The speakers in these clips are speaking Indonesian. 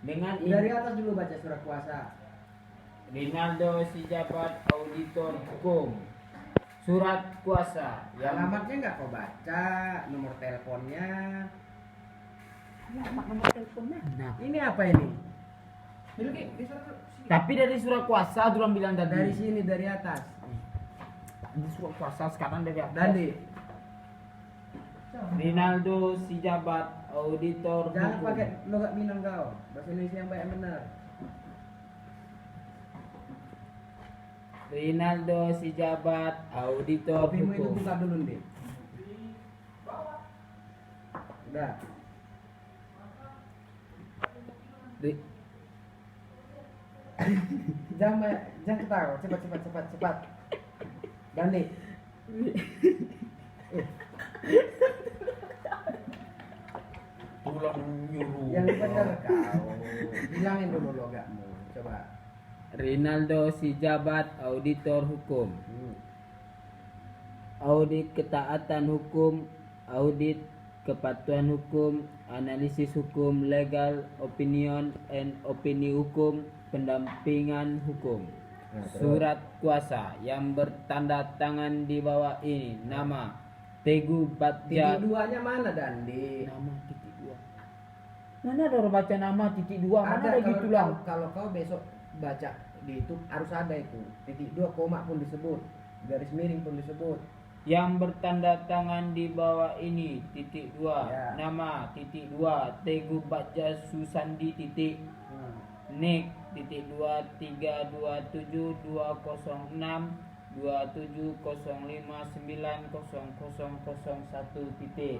Dengan Dari atas dulu baca surat kuasa. Rinaldo Sijabat, auditor hukum. Surat kuasa yang Alamatnya nggak kau baca, nomor teleponnya. alamat nomor telepon mana? Ini apa ini? Tapi dari surat kuasa orang bilang tadi. Dari sini, dari atas. Di surat kuasa sekarang dari atas. Dandi, Rinaldo Sijabat, auditor jangan hukum. pakai logat Minang kau. Bahasa Indonesia yang baik yang benar. Rinaldo Sijabat, auditor Kopimu itu hukum. buka dulu nih. Udah. Ri- Jangan ketawa, cepat. Dandi. Pulang nyuruh. Yang benar kau. Bilangin dulu logatmu. Coba. Rinaldo Sijabat, auditor hukum. Audit ketaatan hukum, audit kepatuhan hukum, analisis hukum, legal opinion and opini hukum, pendampingan hukum. Nah, terus. Surat kuasa yang bertanda tangan di bawah ini. Nama Teguh Batja. Titik duanya mana Dandi? Nama titik dua. Mana ada orang baca nama titik dua? Mana ada gitu lah. Kalau kau besok baca di itu harus ada itu. Titik dua, koma pun disebut. Garis miring pun disebut. Yang bertanda tangan di bawah ini titik dua. Ya. Nama titik dua Teguh Batja Susandi titik Nik titik 232727059001 titik.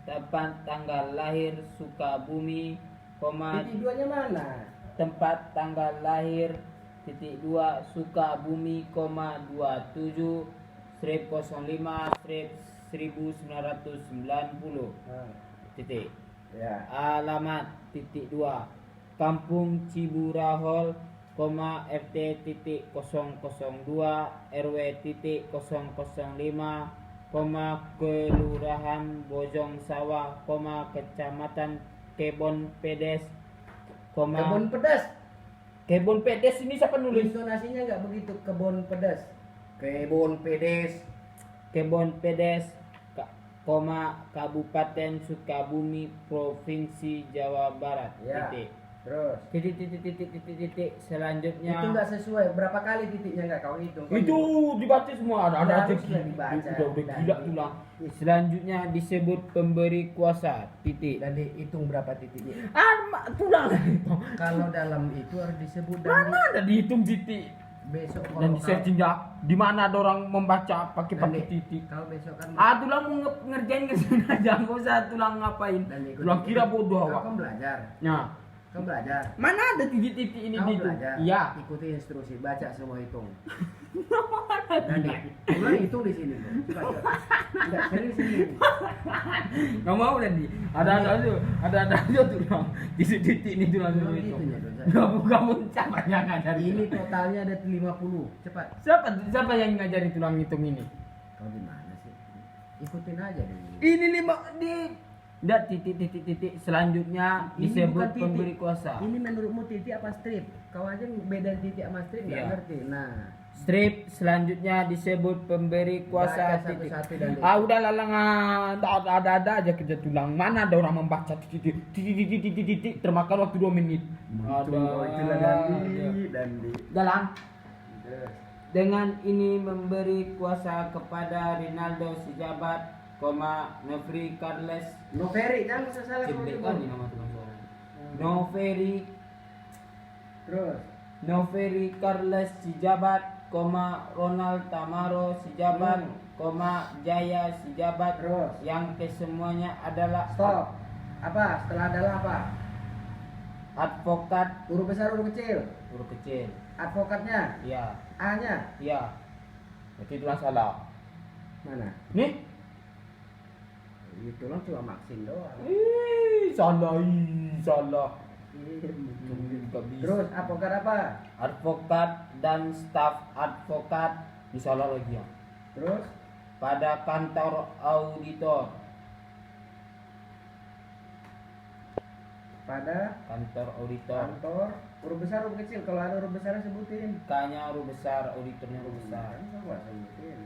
Tempat tanggal lahir Sukabumi, koma Titik duanya mana? tempat tanggal lahir titik 2 Sukabumi, koma 27 strip 05 strip 1990 titik. Ya. Alamat titik 2 Kampung Ciburahol, koma RT titik 002 RW titik 005, koma Kelurahan Bojong Sawah, koma Kecamatan Kebon Pedes, koma Kebun pedas. Kebon Pedes. Ini siapa nulis? Intonasinya nggak begitu, kebun pedas. Kebun pedes. Kebon Pedes, koma Kabupaten Sukabumi, Provinsi Jawa Barat. Ya. Titik. Terus. Titik. Selanjutnya Itu nggak sesuai. Berapa kali titiknya nggak kau hitung? Kau itu hitung. dibaca semua, ada aja Harusnya dibaca. udah gila tulang. Selanjutnya disebut pemberi kuasa. Titik. Dan dihitung berapa titiknya. Tulang. Kalau dalam itu harus disebut dan Mana ada dihitung titik besok dan kalau di searching di mana ada orang membaca pakai Dan titik. kau besok kan Tulang mau ngerjain aja, nggak usah tulang ngapain. dan ikut- Tulang kira bodoh kau awak. kan belajar. Ya. Kau belajar. Mana ada titik-titik ini Kau di itu? belajar. Iya. Ikuti instruksi, baca semua hitung. Dan ulang hitung di sini. Coba. Enggak serius ini. Nggak mau nanti. Ada aja tulang. Titik-titik ini tulang Tulang itu. itunya, Don. Kamu siapa yang ngajarin? Ini totalnya ada 50. Cepat. Siapa yang ngajarin tulang hitung ini? Kau gimana sih? Ikutin aja dulu. Ini titik selanjutnya Ini disebut bukan titik. pemberi kuasa. Ini menurutmu titik apa strip? Kau aja beda titik sama strip nggak Iya. ngerti. Nah, Strip selanjutnya disebut pemberi kuasa. Baca Titik. satu-satu dan Udah lalang, ada aja kerja tulang. Mana ada orang membaca titik termakan waktu 2 menit. Kau itulah Dandi. Dalam dengan ini memberi kuasa kepada Rinaldo Sijabat, Nofri Carles Noveri, jangan salah kau Jebek sebut. kali nama tulang seorang. Terus. Noveri Carles Sijabat, Ronald Tamaro Sijabat, Jaya Sijabat. Terus. Yang kesemuanya adalah Stop. Apa? Setelah adalah apa? advokat Huruf besar, huruf kecil. huruf kecil. Advokatnya, Iya, A-nya iya. Berarti tulang salah. mana? Nih. Itu lah cuma maksin doang. Salah. Nggak bisa. Terus advokat apa? Advokat dan staf advokat disalah lagi ya. Terus Pada kantor auditor. pada kantor auditor. kantor huruf besar huruf kecil, kalau ada huruf besar sebutin. K-nya huruf besar, auditornya huruf besar. Kan gua sebutin.